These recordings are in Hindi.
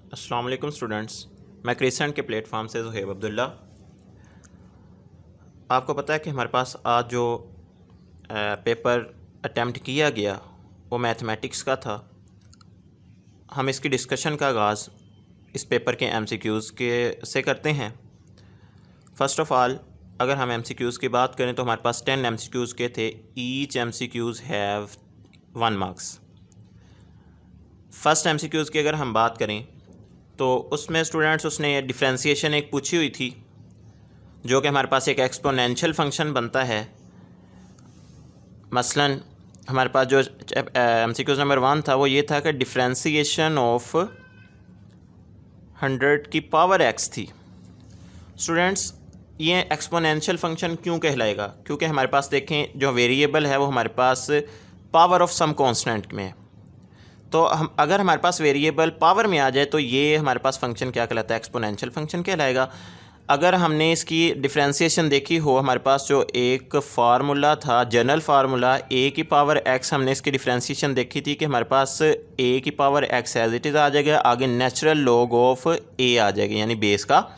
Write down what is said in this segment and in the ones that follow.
अस्सलाम वालेकुम स्टूडेंट्स, मैं क्रिसेंट के प्लेटफॉर्म से ज़ुहैब अब्दुल्ला। आपको पता है कि हमारे पास आज जो पेपर अटेम्प्ट किया गया वो मैथमेटिक्स का था। हम इसकी डिस्कशन का आगाज़ इस पेपर के एमसीक्यूज़ के से करते हैं। फ़र्स्ट ऑफ़ ऑल, अगर हम एमसीक्यूज़ की बात करें तो हमारे पास 10 एमसीक्यूज़ के थे। Each MCQs have 1 marks. First MCQs की अगर हम बात करें तो उसमें स्टूडेंट्स उसने डिफरेंशिएशन एक पूछी हुई थी, जो कि हमारे पास एक एक्सपोनेंशियल फंक्शन बनता है। मसलन हमारे पास जो एमसीक्यूज़ नंबर 1 था वो ये था कि डिफरेंशिएशन ऑफ 100 की पावर x थी। स्टूडेंट्स, ये एक्सपोनेंशियल फंक्शन क्यों कहलाएगा? क्योंकि हमारे पास देखें जो वेरिएबल है वो हमारे पास पावर ऑफ सम कांस्टेंट में है। तो हम अगर हमारे पास वेरिएबल पावर में आ जाए तो ये हमारे पास फंक्शन क्या कहलाता है? एक्सपोनेंशियल फंक्शन कहलाएगा। अगर हमने इसकी डिफरेंशिएशन देखी हो, हमारे पास जो एक फार्मूला था, जनरल फार्मूला a की पावर x, हमने इसकी डिफरेंशिएशन देखी थी कि हमारे पास a की power x as it is आ जाएगा, आगे नेचुरल लॉग ऑफ a आ जाएगा, यानी बेस का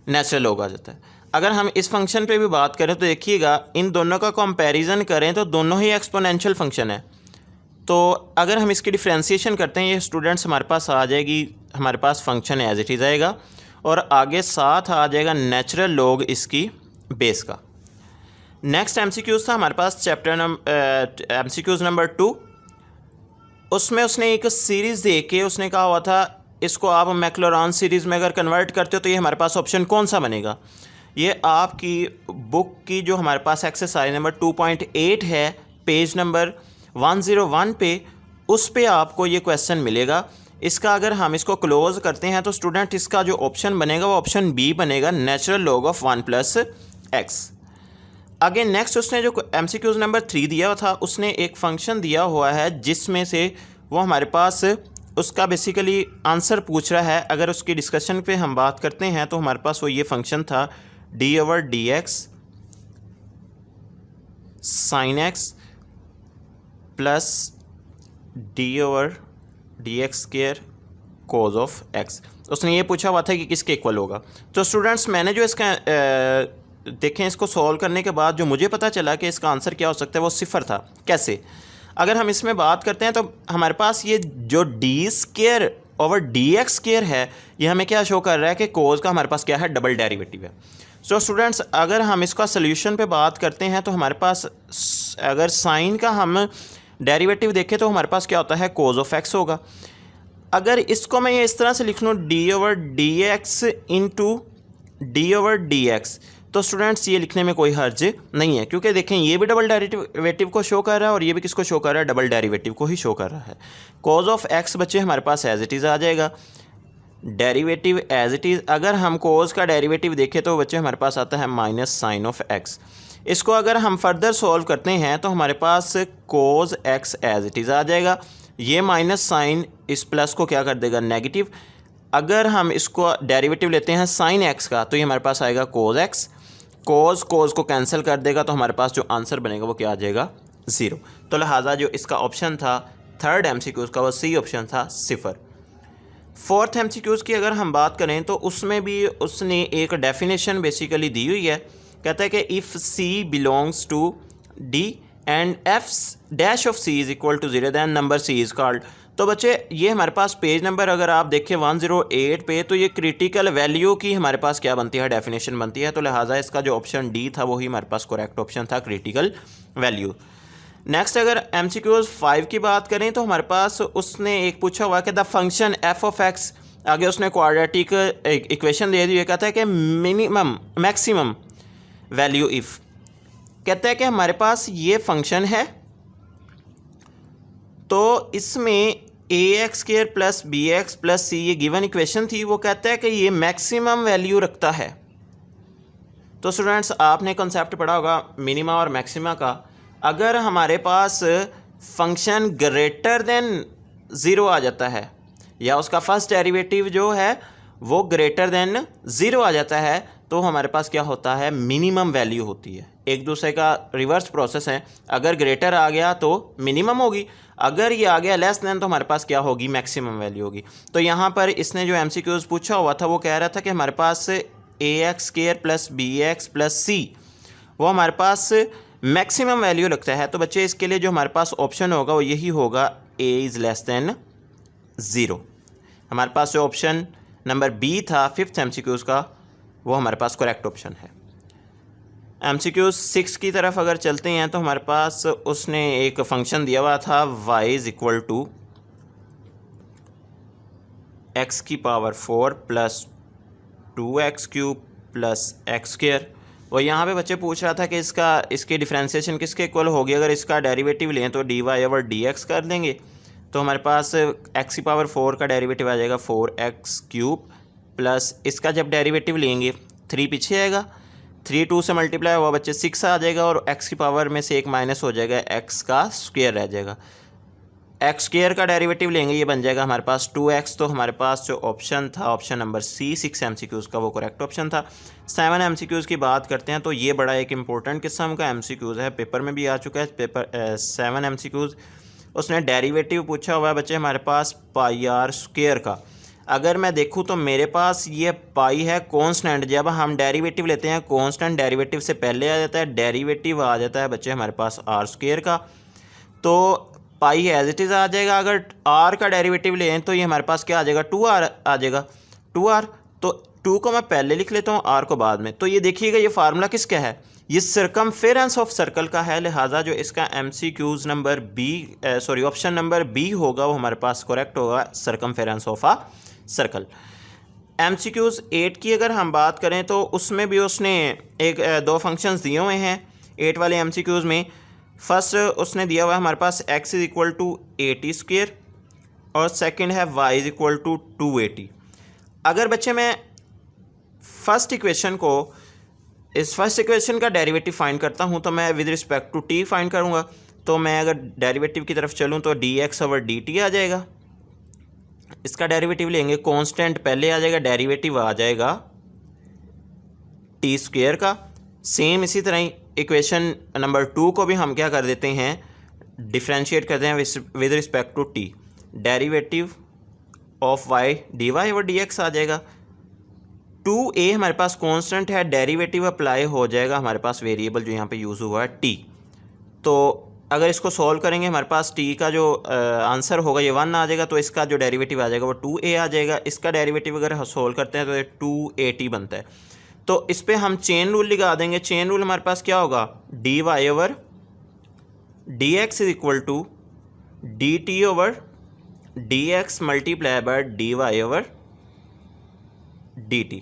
नेचुरल लॉग आ जाता है। अगर हम इस फंक्शन पे भी बात करें तो देखिएगा, इन दोनों का कंपैरिजन करें तो दोनों ही एक्सपोनेंशियल फंक्शन है। तो अगर हम इसकी डिफरेंशिएशन करते हैं, ये स्टूडेंट्स हमारे पास आ जाएगी, हमारे पास फंक्शन एज इट इज़ आएगा और आगे साथ आ जाएगा नेचुरल लॉग इसकी बेस का। नेक्स्ट एमसीक्यूज़ था हमारे पास एमसीक्यूज़ नंबर 2। उसमें उसने एक सीरीज़ दे के उसने कहा हुआ था, इसको आप मैक्लोरॉन सीरीज़ में अगर कन्वर्ट करते हो तो ये हमारे पास ऑप्शन कौन सा बनेगा? ये आपकी बुक की जो हमारे पास एक्सरसाइज नंबर 2.8 है, पेज नंबर 101 पे, उस पे आपको ये क्वेश्चन मिलेगा। इसका अगर हम इसको क्लोज करते हैं तो स्टूडेंट इसका जो ऑप्शन बनेगा वो ऑप्शन बी बनेगा, नेचुरल लॉग ऑफ 1 + x। आगे नेक्स्ट उसने जो एमसीक्यूज़ नंबर 3 दिया था, उसने एक फंक्शन दिया हुआ है जिसमें से वो हमारे पास उसका बेसिकली आंसर पूछ रहा है। अगर उसकी डिस्कशन पे हम बात करते हैं तो हमारे पास वो ये फंक्शन था d/dx sin x plus d/dx² cos of x। उसने ये पूछा हुआ था कि किसके इक्वल होगा। तो स्टूडेंट्स, मैंने जो इसका देखें, इसको सॉल्व करने के बाद जो मुझे पता चला कि इसका आंसर क्या हो सकता है वो 0 था। कैसे? अगर हम इसमें बात करते हैं तो हमारे पास ये जो d/dx² है, ये हमें क्या शो कर रहा है कि कोस का हमारे पास क्या है? डबल डेरिवेटिव है। सो स्टूडेंट्स, अगर हम इसका सोल्यूशन पे बात करते हैं तो हमारे पास अगर साइन का हम डेरिवेटिव देखें तो हमारे पास क्या होता है? कोस ऑफ x होगा। अगर इसको मैं ये इस तरह से लिख लूँ d/dx इंटू d/dx, तो स्टूडेंट्स ये लिखने में कोई हर्ज नहीं है, क्योंकि देखें ये भी डबल डेरिवेटिव को शो कर रहा है और ये भी किसको शो कर रहा है? डबल डेरिवेटिव को ही शो कर रहा है। कोस ऑफ x बच्चे हमारे पास एज इट इज़ आ जाएगा, डेरिवेटिव एज इट इज़। अगर हम कोस का डेरिवेटिव देखें तो बच्चे हमारे पास आता है माइनस साइन ऑफ x। इसको अगर हम फर्दर सॉल्व करते हैं तो हमारे पास कोस x एज इट इज़ आ जाएगा। ये माइनस साइन इस प्लस को क्या कर देगा? नेगेटिव। अगर हम इसको डेरिवेटिव लेते हैं साइन x का तो ये हमारे पास आएगा कोस x। कोस को कैंसिल कर देगा तो हमारे पास जो आंसर बनेगा वो क्या आ जाएगा? 0। तो लिहाजा जो इसका ऑप्शन था थर्ड एमसीक्यूज़ का वो सी ऑप्शन था, 0। फोर्थ एमसीक्यूज़ की अगर हम बात करें तो उसमें भी उसने एक डेफिनेशन बेसिकली दी हुई है। कहता है कि if C belongs to D and f' of C is equal to 0 then number C is called. तो बच्चे ये हमारे पास पेज नंबर अगर आप देखें 108 पे, तो ये क्रिटिकल वैल्यू की हमारे पास क्या बनती है? डेफिनेशन बनती है। तो लिहाजा इसका जो ऑप्शन डी था वही हमारे पास करेक्ट ऑप्शन था, क्रिटिकल वैल्यू। नेक्स्ट अगर एमसीक्यूज़ 5 की बात करें तो हमारे पास उसने एक पूछा हुआ कि द फंक्शन f ऑफ x, आगे उसने क्वाड्रेटिक इक्वेशन दे दी है। कहता है कि मैक्सिमम वैल्यू इफ़, कहता है कि हमारे पास ये फंक्शन है तो इसमें ax² plus bx plus c, ये गिवन इक्वेशन थी, वो कहता है कि ये मैक्सिमम वैल्यू रखता है। तो स्टूडेंट्स, आपने कॉन्सेप्ट पढ़ा होगा मिनिमा और मैक्सिमा का। अगर हमारे पास फंक्शन ग्रेटर देन 0 आ जाता है या उसका फर्स्ट डेरिवेटिव जो है वो ग्रेटर देन 0 आ जाता है, तो हमारे पास क्या होता है? मिनिमम वैल्यू होती है। एक दूसरे का रिवर्स प्रोसेस है। अगर ग्रेटर आ गया तो मिनिमम होगी, अगर ये आ गया लेस देन तो हमारे पास क्या होगी, मैक्सिमम वैल्यू होगी। तो यहाँ पर इसने जो MCQs पूछा हुआ था वो कह रहा था कि हमारे पास AX² plus BX plus C वो हमारे पास मैक्सिमम वैल्यू लगता है। तो बच्चे इसके लिए जो हमारे पास ऑप्शन होगा वो यही होगा, A इज़ लेस देन 0। हमारे पास जो ऑप्शन नंबर B था 5th MCQs का वो हमारे पास करेक्ट ऑप्शन है। MCQs 6 की तरफ अगर चलते हैं तो हमारे पास उसने एक फंक्शन दिया हुआ था y is equal to x की power 4 plus 2x³ plus x²। और यहाँ पे बच्चे पूछ रहा था कि इसकी डिफ्रेंशिएशन किसके इक्वल होगी। अगर इसका डेरिवेटिव लें तो dy/dx कर देंगे तो हमारे पास x की पावर 4 का डेरिवेटिव आ जाएगा 4x³ प्लस इसका जब डेरिवेटिव लेंगे 3 पीछे आएगा, 3 2 से मल्टीप्लाई हुआ बच्चे 6 आ जाएगा और x की पावर में से एक माइनस हो जाएगा, x का स्क्वायर रह जाएगा। x² का डेरिवेटिव लेंगे ये बन जाएगा हमारे पास 2x। तो हमारे पास जो ऑप्शन था ऑप्शन नंबर C 6 MCQs का वो करेक्ट ऑप्शन था। 7 MCQs की बात करते हैं तो ये बड़ा एक इम्पोर्टेंट किस्म का MCQs है, पेपर में भी आ चुका है। पेपर 7 MCQs उसने डेरिवेटिव पूछा हुआ है बच्चे हमारे पास πr² का। अगर मैं देखूँ तो मेरे पास ये पाई है कांस्टेंट, जब हम डेरिवेटिव लेते हैं कांस्टेंट डेरिवेटिव से पहले आ जाता है, डेरिवेटिव आ जाता है बच्चे हमारे पास r² का, तो पाई एज इट इज़ आ जाएगा। अगर r का डेरिवेटिव लें तो ये हमारे पास क्या आ जाएगा, 2r आ जाएगा, 2r। तो 2 को मैं पहले लिख लेता हूँ, r को बाद में। तो ये देखिएगा ये फार्मूला किसका है, ये सर्कमफेरेंस ऑफ सर्कल का है, लिहाजा जो इसका MCQs number option number B होगा वो हमारे पास करेक्ट होगा, circumference of a circle. MCQs 8 की अगर हम बात करें तो उसमें भी उसने दो फंक्शंस दिए हुए हैं 8 वाले MCQs में। फर्स्ट उसने दिया हुआ है हमारे पास x इज़ इक्वल टू 80² और सेकंड है y इज़ इक्वल टू 280। अगर बच्चे मैं फर्स्ट इक्वेशन का डेरिवेटिव फाइंड करता हूँ तो मैं with respect to t find करूँगा। तो मैं अगर डेरिवेटिव की तरफ चलूँ तो dx/dt आ जाएगा, इसका डेरिवेटिव लेंगे कांस्टेंट पहले आ जाएगा, डेरिवेटिव आ जाएगा t² का। सेम इसी तरह ही इक्वेशन नंबर 2 को भी हम क्या कर देते हैं, डिफ्रेंशिएट करते हैं with respect to t, derivative of y dy/dx आ जाएगा। 2a हमारे पास कांस्टेंट है, डेरिवेटिव अप्लाई हो जाएगा हमारे पास वेरिएबल जो यहाँ पे यूज़ हुआ है t। तो अगर इसको सॉल्व करेंगे हमारे पास t का जो आंसर होगा ये 1 आ जाएगा, तो इसका जो डेरिवेटिव आ जाएगा वो 2a आ जाएगा। इसका डेरिवेटिव अगर सॉल्व करते हैं तो ये 280 बनता है। तो इस पर हम चेन रूल लगा देंगे। चेन रूल हमारे पास क्या होगा, dy/dx is equal to dt/dx multiply by dy/dt।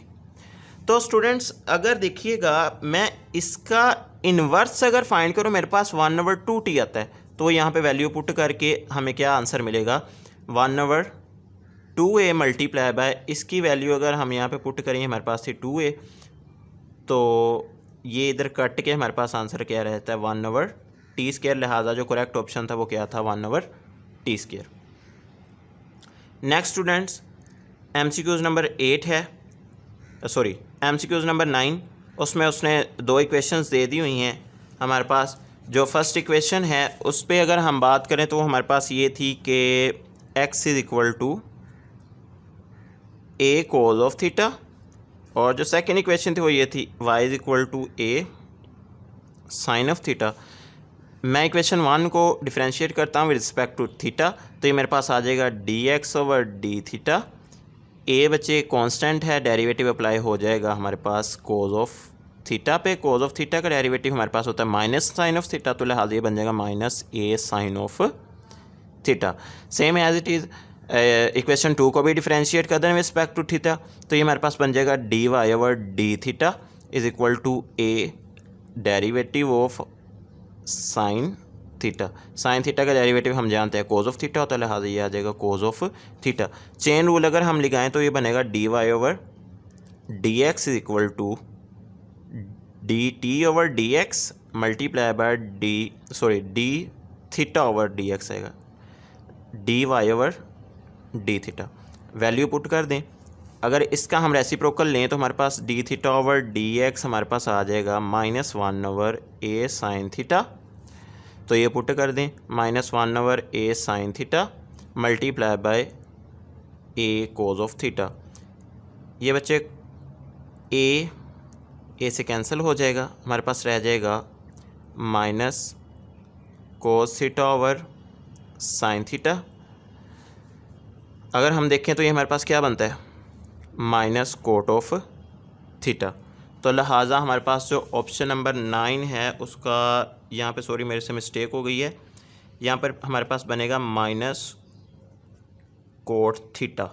तो स्टूडेंट्स अगर देखिएगा मैं इसका इन्वर्स अगर फाइंड करूँ मेरे पास 1/2t आता है, तो यहाँ पे वैल्यू पुट करके हमें क्या आंसर मिलेगा, 1/2a मल्टीप्लाई बाय इसकी वैल्यू अगर हम यहाँ पे पुट करेंगे हमारे पास थी 2a, तो ये इधर कट के हमारे पास आंसर क्या रहता है 1/t²। लिहाजा जो करेक्ट ऑप्शन था वो क्या था 1/t²। Next students MCQs number 8 है, MCQs नंबर 9, उसमें उसने दो इक्वेशंस दे दी हुई हैं हमारे पास। जो फर्स्ट इक्वेशन है उस पर अगर हम बात करें तो हमारे पास ये थी कि x is equal to a cos of theta, और जो सेकेंड इक्वेशन थी वो ये थी y is equal to a sine of theta. मैं इक्वेशन 1 को डिफ्रेंशिएट करता हूँ विद रिस्पेक्ट टू थीटा, तो ये मेरे पास आ जाएगा dx/d थीटा। a बच्चे कांस्टेंट है, डेरिवेटिव अप्लाई हो जाएगा हमारे पास कोज ऑफ थीटा पे। कोज ऑफ थीटा का डेरिवेटिव हमारे पास होता है माइनस साइन ऑफ थीटा, तो लिहाजा ये बन जाएगा -a sine of theta. Same as it is equation 2 को भी डिफ्रेंशिएट कर दें विद रिस्पेक्ट टू थीटा, तो ये हमारे पास बन जाएगा dy/d theta is equal to a derivative of sine theta. Sine theta का डेरिवेटिव हम जानते हैं कोज ऑफ थीटा होता है, लिहाजा ये आ जाएगा cos of theta. Chain rule अगर हम लगाएं तो ये बनेगा dy/dx is equal to dt/dx multiply by d थीटा/dx आएगा dy/d थीटा। वैल्यू पुट कर दें, अगर इसका हम रेसिप्रोकल लें तो हमारे पास d थीटा/dx हमारे पास आ जाएगा -1/a साइन थीटा तो ये पुट कर दें -1/a sin theta multiply by a cos of theta. ये बच्चे ए से कैंसिल हो जाएगा, हमारे पास रह जाएगा minus cos theta over sine theta. अगर हम देखें तो ये हमारे पास क्या बनता है, माइनस कोट ऑफ थीटा। तो लिहाजा हमारे पास जो ऑप्शन नंबर 9 है उसका यहाँ पे सॉरी मेरे से मिस्टेक हो गई है, यहाँ पर हमारे पास बनेगा माइनस कोट थीटा।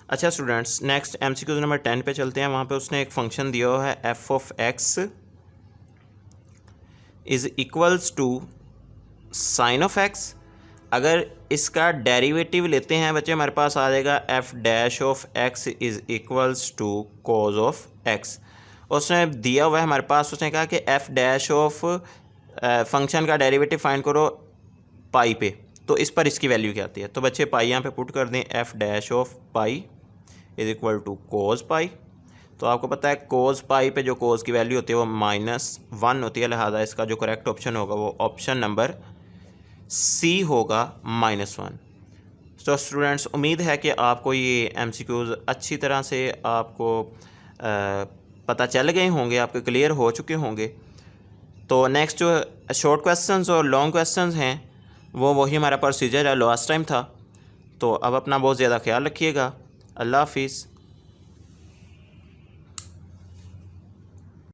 अच्छा स्टूडेंट्स, नेक्स्ट MCQ नंबर 10 पे चलते हैं। वहाँ पे उसने एक फंक्शन दिया हुआ है f ऑफ x is equals to sine of x। अगर इसका डेरिवेटिव लेते हैं बच्चे, हमारे पास आ जाएगा f dash of x is equals to cos of x। उसने दिया हुआ है हमारे पास, उसने कहा कि f डैश ऑफ फंक्शन का डेरिवेटिव फाइंड करो पाई पे, तो इस पर इसकी वैल्यू क्या आती है। तो बच्चे पाई यहाँ पे पुट कर दें, f dash of pi is equal to cos pi. तो आपको पता है कोज पाई पे जो कोज की वैल्यू होती है वो -1 होती है, लिहाजा इसका जो करेक्ट ऑप्शन होगा वो ऑप्शन नंबर सी होगा -1। तो स्टूडेंट्स, उम्मीद है कि आपको ये MCQs अच्छी तरह से आपको पता चल गए होंगे, आपके क्लियर हो चुके होंगे। तो नेक्स्ट जो शॉर्ट क्वेश्चंस और लॉन्ग क्वेश्चंस हैं वो वही हमारा प्रोसीजर है लास्ट टाइम था। तो अब अपना बहुत ज़्यादा ख्याल रखिएगा। अल्लाह हाफिज़।